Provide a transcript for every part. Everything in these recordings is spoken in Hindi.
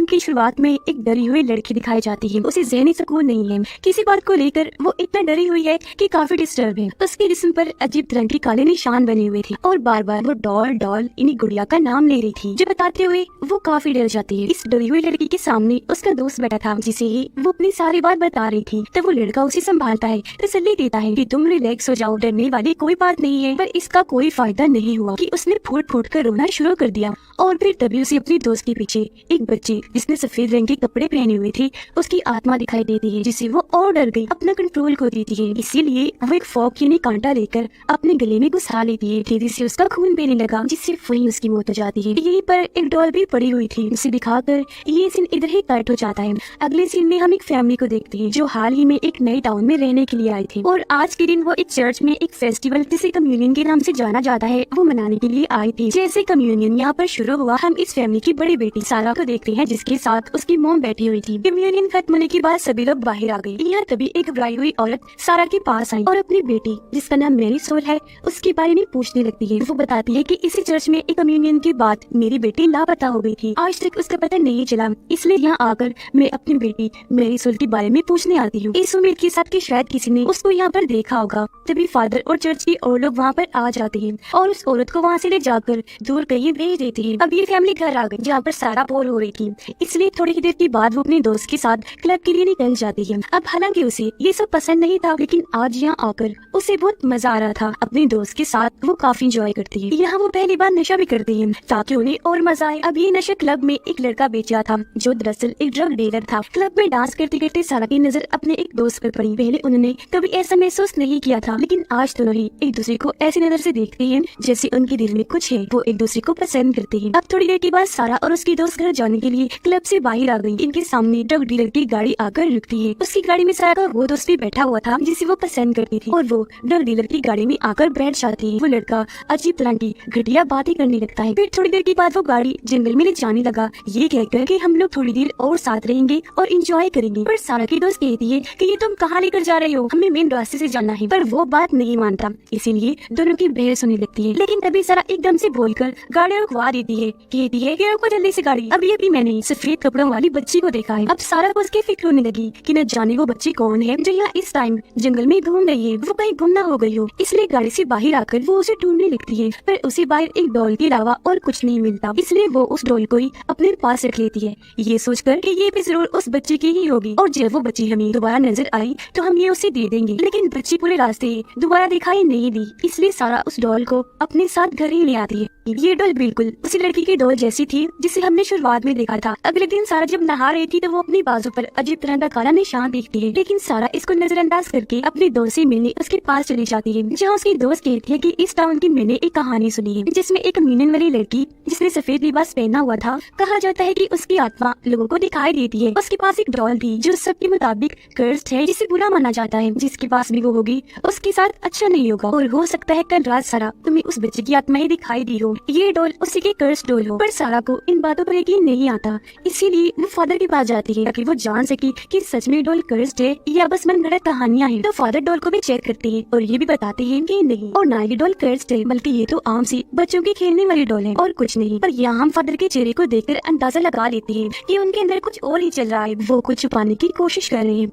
की शुरुआत में एक डरी हुई लड़की दिखाई जाती है। उसे ज़हनी सुकून नहीं है, किसी बात को लेकर वो इतना डरी हुई है कि काफी डिस्टर्ब है। उसके जिस्म पर अजीब तरह के काले निशान बने हुए थे और बार बार वो डॉल डॉल इन्हीं गुड़िया का नाम ले रही थी, जो बताते हुए वो काफी डर जाती है। इस डरी हुई लड़की के सामने उसका दोस्त बैठा था, जिसे वो अपनी सारी बात बता रही थी। तब वो लड़का उसे संभालता है, तसल्ली देता है कि तुम रिलैक्स हो जाओ, डरने वाली कोई बात नहीं है। पर इसका कोई फायदा नहीं हुआ कि उसने फूट फूट कर रोना शुरू कर दिया। और फिर तभी उसे अपनी दोस्त के पीछे एक बच्ची जिसने सफेद रंग के कपड़े पहने हुए थे उसकी आत्मा दिखाई देती है, जिससे वो और डर गई, अपना कंट्रोल खो देती है। इसीलिए वो एक फॉक यानी कांटा लेकर अपने गले में घुसा लेती है, तेजी से उसका खून बहने लगा, जिससे वहीं उसकी मौत हो जाती है। यहीं पर एक डॉल भी पड़ी हुई थी, उसे दिखाकर ये सीन इधर ही कट हो जाता है। अगले सीन में हम एक फैमिली को देखते हैं जो हाल ही में एक नए टाउन में रहने के लिए आए थे और आज के दिन वो एक चर्च में एक फेस्टिवल जिसे कम्युनियन के नाम से जाना जाता है वो मनाने के लिए आए थे। जैसे कम्युनियन यहाँ पर शुरू हुआ, हम इस फैमिली की बड़ी बेटी सारा को देखते हैं जिसके साथ उसकी मॉम बैठी हुई थी। कम्युनियन खत्म होने के बाद सभी लोग बाहर आ गए। यहाँ तभी एक ब्राई हुई औरत सारा के पास आई और अपनी बेटी जिसका नाम मेरी सोल है उसके बारे में पूछने लगती है। वो बताती है कि इसी चर्च में एक कम्युनियन के बाद मेरी बेटी लापता हो गई थी, आज तक उसका पता नहीं चला, इसलिए यहाँ आकर मैं अपनी बेटी मेरी सोल के बारे में पूछने आती हूँ। इस उम्मीद के साथ कि शायद किसी ने उसको यहाँ पर देखा होगा। तभी फादर और चर्च के और लोग वहाँ पर आ जाते हैं और उस औरत को वहाँ से ले जाकर दूर कहीं भेज देते हैं। अब ये फैमिली घर आ गई जहाँ पर सारा बोर हो रही थी, इसलिए थोड़ी ही देर के बाद वो अपने दोस्त के साथ क्लब के लिए निकल जाती है। अब हालांकि उसे ये सब पसंद नहीं था, लेकिन आज यहाँ आकर उसे बहुत मजा आ रहा था। अपने दोस्त के साथ वो काफी इंजॉय करती है। यहाँ वो पहली बार नशा भी करती है ताकि उन्हें और मजा आए। अब ये नशा क्लब में एक लड़का बेच रहा था जो दरअसल एक ड्रग डीलर था। क्लब में डांस करते करते सारा की नजर अपने एक दोस्त पर पड़ी। पहले उन्होंने कभी ऐसा महसूस नहीं किया था, लेकिन आज दोनों ही एक दूसरे को ऐसी नजर से देखते हैं जैसे उनके दिल में कुछ है, वो एक दूसरे को पसंद करते हैं। अब थोड़ी देर के बाद सारा और उसकी दोस्त घर जाने के लिए क्लब से बाहर आ गई। इनके सामने ड्रग डीलर की गाड़ी आकर रुकती है। उसकी गाड़ी में सारा का वो दोस्त भी बैठा हुआ था जिसे वो पसंद करती थी और वो ड्रग डीलर की गाड़ी में आकर बैठ जाती है। वो लड़का अजीब तरह की घटिया बातें करने लगता है। फिर थोड़ी देर के बाद वो गाड़ी जंगल में ले जाने लगा, ये कहकर कि हम लोग थोड़ी देर और साथ रहेंगे और इंजॉय करेंगे। पर सारा की दोस्त कहती है कि ये तुम कहाँ लेकर जा रहे हो, हमें मेन रास्ते से जाना है। पर वो बात नहीं मानता, इसीलिए दोनों की बहस होने लगती है। लेकिन तभी सारा एकदम से बोलकर गाड़ी रुकवा देती है, कहती है कि रुको जल्दी से गाड़ी, अभी अभी मैंने सफेद कपड़ों वाली बच्ची को देखा है। अब सारा को उसकी फिक्र होने लगी कि न जाने वो बच्ची कौन है जो यहाँ इस टाइम जंगल में घूम रही है, वो कहीं गुमना हो गई हो। इसलिए गाड़ी से बाहर आकर वो उसे ढूंढने लगती है, पर उसे बाहर एक डॉल के अलावा और कुछ नहीं मिलता। इसलिए वो उस डॉल को ही अपने पास रख लेती है, ये सोचकर कि ये भी जरूर उस बच्चे की ही होगी और जब वो बच्ची हमें दोबारा नजर आई तो हम ये उसे दे देंगे। लेकिन बच्ची पूरे रास्ते दोबारा दिखाई नहीं दी, इसलिए सारा उस डॉल को अपने साथ घर ही ले आती है। ये डॉल बिल्कुल उसी लड़की की डॉल जैसी थी जिसे हमने शुरुआत में देखा था। अगले दिन सारा जब नहा रही थी तो वो अपनी बाजू पर अजीब तरह का काला निशान देखती है, लेकिन सारा इसको नजरअंदाज करके अपने दोस्त से मिलने उसके पास चली जाती है, जहाँ उसकी दोस्त कहती है कि इस टाउन की मैंने एक कहानी सुनी है जिसमें एक मीनन वाली लड़की जिसने सफेद लिबास पहना हुआ था, कहा जाता है कि उसकी आत्मा लोगों को दिखाई देती है। उसके पास एक डॉल थी जो सबके मुताबिक कर्स्ड है, जिसे बुरा माना जाता है। जिसके पास भी वो होगी उसके साथ अच्छा नहीं होगा और हो सकता है कल रात सारा तुम्हें उस बच्चे की आत्मा ही दिखाई दी हो, ये डॉल उसी की कर्स डॉल हो। पर सारा को इन बातों पर यकीन नहीं आता, इसीलिए वो फादर के पास जाती है ताकि वो जान सके कि सच में डॉल कर्स्ड है या बस मनगढ़ंत कहानियां हैं। तो फादर डॉल को भी चेक करते हैं और ये भी बताते हैं कि नहीं, और ना ये डॉल कर्स्ड है बल्कि ये तो आम सी बच्चों की खेलने वाली डॉल है और कुछ नहीं। पर यहाँ हम फादर के चेहरे को देखकर अंदाजा लगा लेते हैं कि उनके अंदर कुछ और ही चल रहा है, वो कुछ छुपाने की कोशिश कर रहे हैं।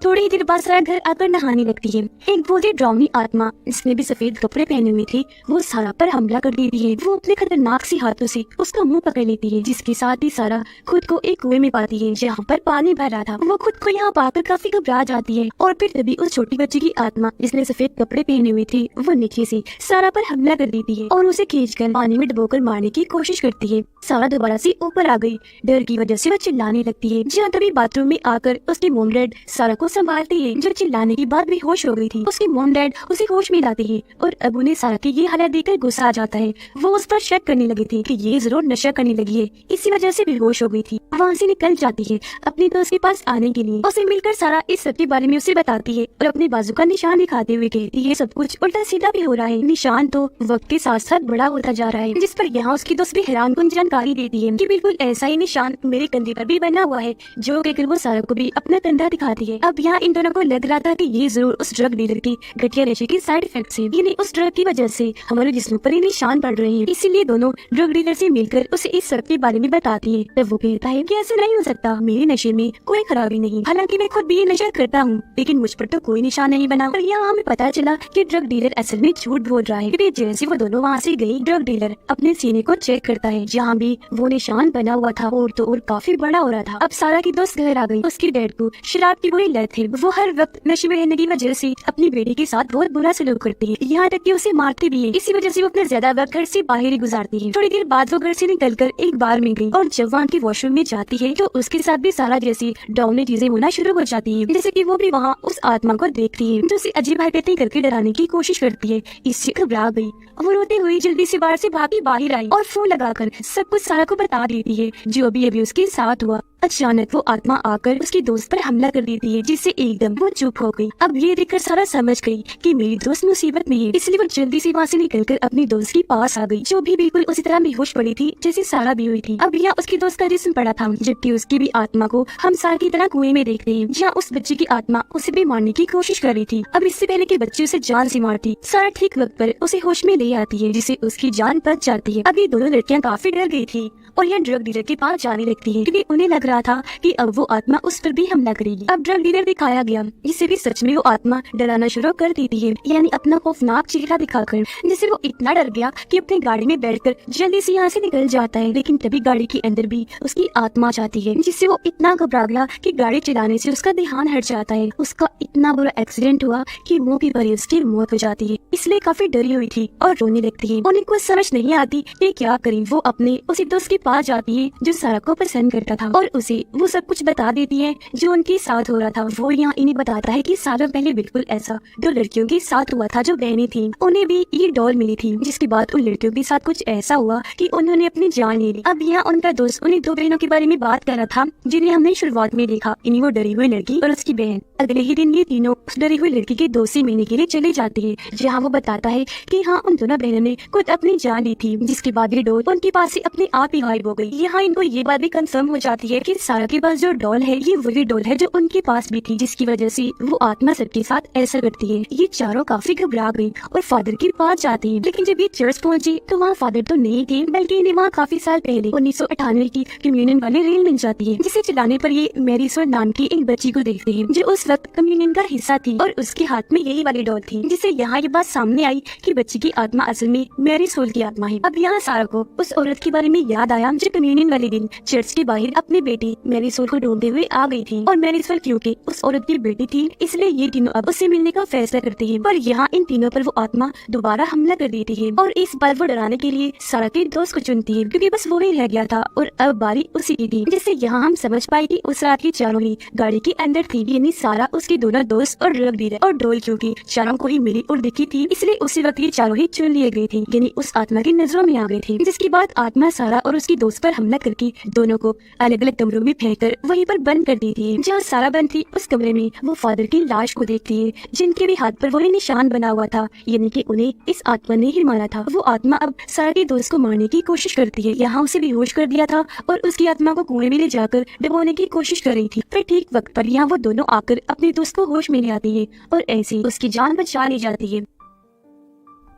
थोड़ी ही देर बाद सारा घर आकर नहाने लगती है। एक बोलती ड्राउनी आत्मा जिसने भी सफेद कपड़े पहने हुए थे वो सारा पर हमला कर देती है। वो अपने खतरनाक सी हाथों से उसका मुंह पकड़ लेती है, जिसके साथ ही सारा खुद को एक कुएं में पाती है जहाँ पर पानी भर रहा था। वो खुद को यहाँ पाकर काफी घबरा जाती है और फिर तभी उस छोटी बच्ची की आत्मा जिसने सफेद कपड़े पहने हुए थे वो नीचे से सारा पर हमला कर देती है और उसे खींचकर पानी में डुबोकर मारने की कोशिश करती है। सारा दोबारा से ऊपर आ गई, डर की वजह से वो चिल्लाने लगती है। जहाँ तभी बाथरूम में आकर उसकी मोम डैड सारा को संभालती है, जो चिल्लाने के बाद भी होश हो गई थी। उसकी मोम डैड उसे होश में लाती है और अब उन्हें सारा की ये हालत देखकर गुस्सा आ जाता है। वो उस पर शक करने लगी थी कि ये जरूर नशा करने लगी है, इसी वजह से बेहोश हो गई थी। वहाँ से निकल जाती है अपने दोस्त के पास आने के लिए। उसे मिलकर सारा इस सब के बारे में उसे बताती है और अपने बाजू का निशान दिखाते हुए कहती है सब कुछ उल्टा सीधा भी हो रहा है, निशान तो वक्त के साथ साथ बड़ा होता जा रहा है। जिस पर यहाँ उसकी दोस्त भी हैरानकुन जानकारी देती है कि बिल्कुल ऐसा ही निशान मेरे कंधे पर भी बना हुआ है, जो कहकर वो सारा को भी अपना कंधा दिखाती है। अब यहाँ इन दोनों को लग रहा था कि ये जरूर उस ड्रग डीलर की घटिया नशे की साइड इफेक्ट है, यानी उस ड्रग की वजह से हमारे जिस्म पर ही निशान पड़ रहे हैं। इसीलिए दोनों ड्रग डीलर से मिलकर उसे इस सब के बारे में बताती है। तब वो कहता है कि ऐसा नहीं हो सकता, मेरे नशे में कोई खराबी नहीं, हालांकि मैं खुद भी ये नशा करता हूँ, लेकिन मुझ पर तो कोई निशान नहीं बना। और यहाँ हमें पता चला कि ड्रग डीलर असल में झूठ बोल रहा है, क्योंकि जैसे वो दोनों वहाँ से गई, ड्रग डीलर अपने सीने को चेक करता है, जहाँ भी वो निशान बना हुआ था और तो और काफी बड़ा हो रहा था। अब सारा की दोस्त घर आ गई। उसकी डैड को शराब की बुरी लत है, वो हर वक्त नशे में रहने की वजह से अपनी बेटी के साथ बहुत बुरा सलूक करती है, यहाँ तक कि उसे मारती भी है। इसी वजह से वो अपना ज्यादा वक्त घर से बाहर ही गुजारती है। थोड़ी देर बाद वो घर से निकलकर एक बार में गई और जब वहाँ की वॉशरूम में जाती है तो उसके साथ भी सारा जैसी डरावनी चीजें होना शुरू हो जाती है, जैसे कि वो भी वहाँ उस आत्मा को देखती है जो उसे अजीब हरकतें करके डराने की कोशिश करती है। इससे घबरा गई, वो रोते हुए जल्दी से बाहर से भागी बाहर आई और फोन लगाकर सब कुछ सारा को बता देती है जो अभी उसके साथ हुआ। अचानक वो आत्मा आकर उसकी दोस्त पर हमला कर देती है, जिससे एकदम वो चुप हो गई। अब ये देखकर सारा समझ गई कि मेरी दोस्त मुसीबत में है, इसलिए वो जल्दी से वहाँ से निकलकर अपनी दोस्त के पास आ गई, जो भी बिल्कुल उसी तरह बेहोश पड़ी थी जैसे सारा भी हुई थी। अब यहाँ उसकी दोस्त का जिस्म पड़ा था, जबकि उसकी भी आत्मा को हम सारा की तरह कुएं में देखते हैं, जहाँ उस बच्चे की आत्मा उसे भी मारने की कोशिश कर रही थी। अब इससे पहले कि बच्चे उसे जान से मारती, सारा ठीक वक्त पर उसे होश में ले आती है, जिससे उसकी जान बच जाती है। अब ये दोनों लड़कियाँ काफी डर गई थी और यह ड्रग डीलर के पास जाने लगती है, क्योंकि उन्हें लग रहा था कि अब वो आत्मा उस पर भी हमला करेगी। अब ड्रग डीलर दिखाया गया, जिससे भी सच में वो आत्मा डराना शुरू कर देती है, यानी अपना खौफनाक चेहरा दिखाकर, जिससे वो इतना डर गया कि अपनी गाड़ी में बैठकर जल्दी से यहाँ से निकल जाता है। लेकिन तभी गाड़ी के अंदर भी उसकी आत्मा जाती है, जिससे वो इतना घबरा गया कि गाड़ी चलाने से उसका ध्यान हट जाता है। उसका इतना बुरा एक्सीडेंट हुआ कि मौके पर ही उसकी मौत हो जाती है, इसलिए काफी डरी हुई थी और रोने लगती है। उन्हें कुछ समझ नहीं आती कि क्या करें। वो अपने उसी दोस्त के पास जाती है जो सारा को पसंद करता था और उसे वो सब कुछ बता देती है जो उनके साथ हो रहा था। वो यहाँ इन्हें बताता है कि सालों पहले बिल्कुल ऐसा दो लड़कियों के साथ हुआ था जो बहनें थीं, उन्हें भी ये डॉल मिली थी, जिसके बाद उन लड़कियों के साथ कुछ ऐसा हुआ कि उन्होंने अपनी जान ले ली। अब यहाँ उनका दोस्त उन्हें दो बहनों के बारे में बात कर रहा था जिन्हें हमने शुरुआत में देखा, इन्हीं वो डरी हुई लड़की और उसकी बहन। अगले ही दिन ये तीनों उस डरी हुई लड़की के दोस्त से मिलने के लिए चले जाती है, जहाँ वो बताता है कि हाँ उन दोनों बहनों ने खुद अपनी जान ली थी, जिसके बाद ये डॉल उनके पास से अपने आप ही गायब हो गई। यहाँ इनको ये बात भी कंफर्म हो जाती है कि सारा के पास जो डॉल है ये वही डॉल है जो उनके पास भी थी, जिसकी वजह से वो आत्मा सबके साथ ऐसा करती है। ये चारों काफी घबरा गई और फादर के पास जाती है, लेकिन जब ये चर्च पहुंची तो वहाँ फादर तो नहीं थे, बल्कि इन्हें वहाँ काफी साल पहले 1998 की कम्युनियन वाली रेल मिल जाती है, जिसे चलाने पर ये मैरी सोल नाम की एक बच्ची को देखते हैं जो उस वक्त कम्युनियन का हिस्सा थी और उसके हाथ में यही वाली डॉल थी, जिससे यहाँ ये बात सामने आई कि बच्ची की आत्मा असल में मैरी सोल की आत्मा है। अब यहाँ सारा को उस औरत के बारे में याद आया जो कम्युनियन वाले दिन चर्च के बाहर अपनी बेटी मैरी सोल को ढूंढते हुए आ गई थी, और मैरी सोल क्योंकि उस औरत की बेटी थी इसलिए ये तीनों अब उससे मिलने का फैसला करते हैं। पर यहाँ इन तीनों पर वो आत्मा दोबारा हमला कर देती है और इस बार वो डराने के लिए सारा के दोस्त को चुनती है, क्योंकि बस वो ही रह गया था और अब बारी उसी की थी। जिससे यहाँ हम समझ पाए कि उस रात की चारों ही गाड़ी के अंदर थी, यानी सारा, उसके दोनों दोस्त और ड्रग डीलर और डोल, क्योंकि चारों को ही मिली और दिखी थी इसलिए उसी वक्त ये चारों ही चुन लिए गए थे, यानी उस आत्मा की नजरों में आ गए थे। जिसके बाद आत्मा सारा और उसकी दोस्त पर हमला करके दोनों को अलग अलग कमरों में फेंककर वहीं पर बंद कर दी थी। जहाँ सारा बंद थी उस कमरे में वो फादर की लाश को देखती है, जिनके भी हाथ पर वही निशान बना हुआ था, यानी कि उन्हें इस आत्मा ने ही मारा था। वो आत्मा अब सारा के दोस्त को मारने की कोशिश करती है, यहाँ उसे बेहोश कर दिया था और उसकी आत्मा को कुएं में ले जाकर डुबोने की कोशिश कर रही थी। फिर ठीक वक्त पर यहाँ वो दोनों आकर अपने दोस्त को होश में ले आती है और ऐसे उसकी जान बचा ली जाती है।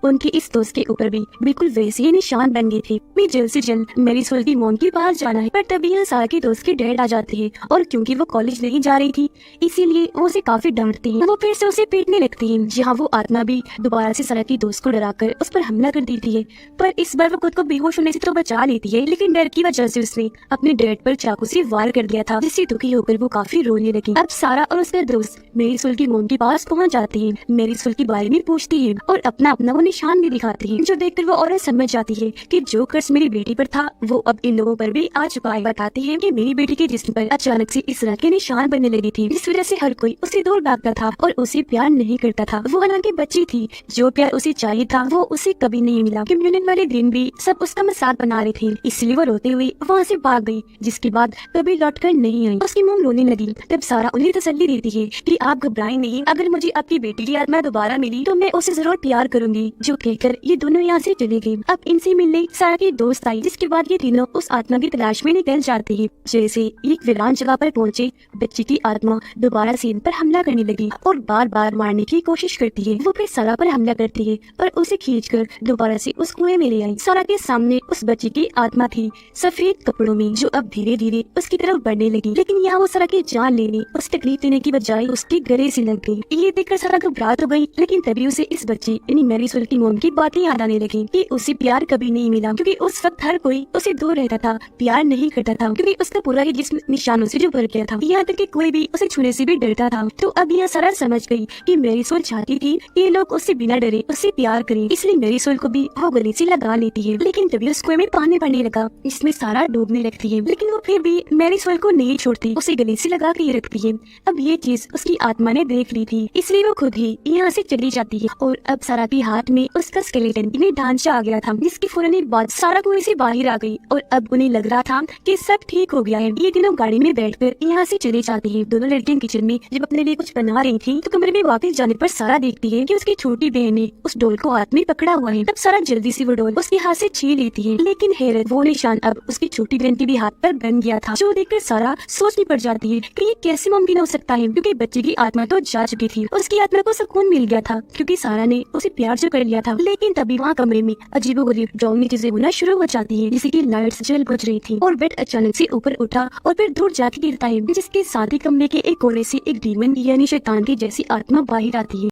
उनकी इस दोस्त के ऊपर भी बिल्कुल वैसे ही निशान बन गए थे। मैं जल्द से जल्द मेरी सोल की मोम के पास जाना है, पर तभी यहाँ सारा के दोस्त के डैड आ जाते हैं और क्योंकि वो कॉलेज नहीं जा रही थी इसीलिए वो उसे काफी डांटती हैं। वो फिर से उसे पीटने लगती है, जहाँ वो आत्मा भी दोबारा से सारा की दोस्त को डराकर उस पर हमला कर देती है। पर इस बार वो खुद को बेहोश होने से तो बचा लेती है, लेकिन डर की वजह से उसने अपने डैड पर चाकू से वार कर दिया था, जिससे दुखी होकर वो काफी रोने लगी। अब सारा और उसका दोस्त मेरी सोल की मोम के पास पहुँच जाती है, मेरी सोल के बारे में पूछती है और अपना अपना वो निशान भी दिखाती है, जो देखकर वो औरत समझ जाती है कि जो कर्ज मेरी बेटी पर था वो अब इन लोगों पर भी आ चुका है। बताती है कि मेरी बेटी के जिस्म पर अचानक से इस तरह के निशान बनने लगी थी, जिस वजह से हर कोई उसे दूर भागता था और उसे प्यार नहीं करता था। वो हालांकि बच्ची थी, जो प्यार उसे चाहिए था वो उसे कभी नहीं मिला। कम्युनियन वाले दिन भी सब उसका मजाक बना रहे थे, इसलिए वो रोते हुए वहाँ से भाग गई, जिसके बाद कभी लौट कर नहीं आई। उसकी मोम रोने लगी। तब सारा उन्हें तसल्ली देती है कि आप घबराएं नहीं, अगर मुझे आपकी बेटी की आत्मा दोबारा मिली तो मैं उसे जरूर प्यार करूंगी जो कहकर ये दोनों यहाँ से चली गई। अब इनसे मिलने सारा की दोस्त आई, जिसके बाद ये तीनों उस आत्मा की तलाश में निकल जाते हैं। जैसे एक वीरान जगह पर पहुंचे, बच्ची की आत्मा दोबारा से इन पर हमला करने लगी और बार बार मारने की कोशिश करती है। वो फिर सारा पर हमला करती है और उसे खींचकर दोबारा से उस कुएं में ले आई। सारा के सामने उस बच्ची की आत्मा थी, सफेद कपड़ों में, जो अब धीरे धीरे उसकी तरफ बढ़ने लगी। लेकिन यहाँ वो सारा की जान लेने, उस तकलीफ देने की बजाय उसके गले से लग गई। ये देखकर सारा घबरा तो गई, लेकिन तभी उसे इस बच्ची यानी मैरीसोल की मोम की बातें याद आने लगी कि उसे प्यार कभी नहीं मिला, क्योंकि उस वक्त हर कोई उसे दूर रहता था, प्यार नहीं करता था, क्योंकि उसका पूरा ही जिस्म निशानों से जो भर गया था। यहाँ तक कि कोई भी उसे छूने से भी डरता था। तो अब यह सारा समझ गई कि मैरीसोल चाहती थी ये लोग उससे बिना डरे उससे प्यार करें, इसलिए मैरीसोल को भी वो गले से लगा लेती है। लेकिन तभी उस कुएं में पानी पड़ने लगा, इसमें सारा डूबने लगती है, लेकिन वो फिर भी मैरीसोल को नहीं छोड़ती, उसे गले से लगा के रखती है। अब ये चीज उसकी आत्मा ने देख ली थी, इसलिए वो खुद ही यहाँ से चली जाती है। और अब सारा के हाथ में उसका स्केलेटन में ढांचा आ गया था, जिसकी फौरन एक बाद सारा कुएं से बाहर आ गई और अब उन्हें लग रहा था कि सब ठीक हो गया है। ये तीनों गाड़ी में बैठकर यहाँ से चले जाती है। दोनों लड़कियां किचन में जब अपने लिए कुछ बना रही थी, तो कमरे में वापस जाने पर सारा देखती है कि उसकी छोटी बहन ने उस डोल को हाथ में पकड़ा हुआ है। तब सारा जल्दी से वो डोल उसके हाथ से छीन लेती है, लेकिन हैरत, वो निशान अब उसकी छोटी बहन के भी हाथ पर बन गया था, जो देखकर सारा सोचने पड़ जाती है कि ये कैसे मुमकिन हो सकता है, क्योंकि बच्चे की आत्मा तो जा चुकी थी, उसकी आत्मा को सुकून मिल गया था क्योंकि सारा ने उसे प्यार जो कर लिया था। लेकिन तभी वहाँ कमरे में अजीबोगरीब डरावनी चीजें होना शुरू हो जाती है, जैसे कि लाइट्स जल बुझ रही थी और बेड अचानक से ऊपर उठा और फिर दूर जाके गिरता है, जिसके साथ ही कमरे के एक कोने से एक डीमन यानी शैतान की जैसी आत्मा बाहर आती है।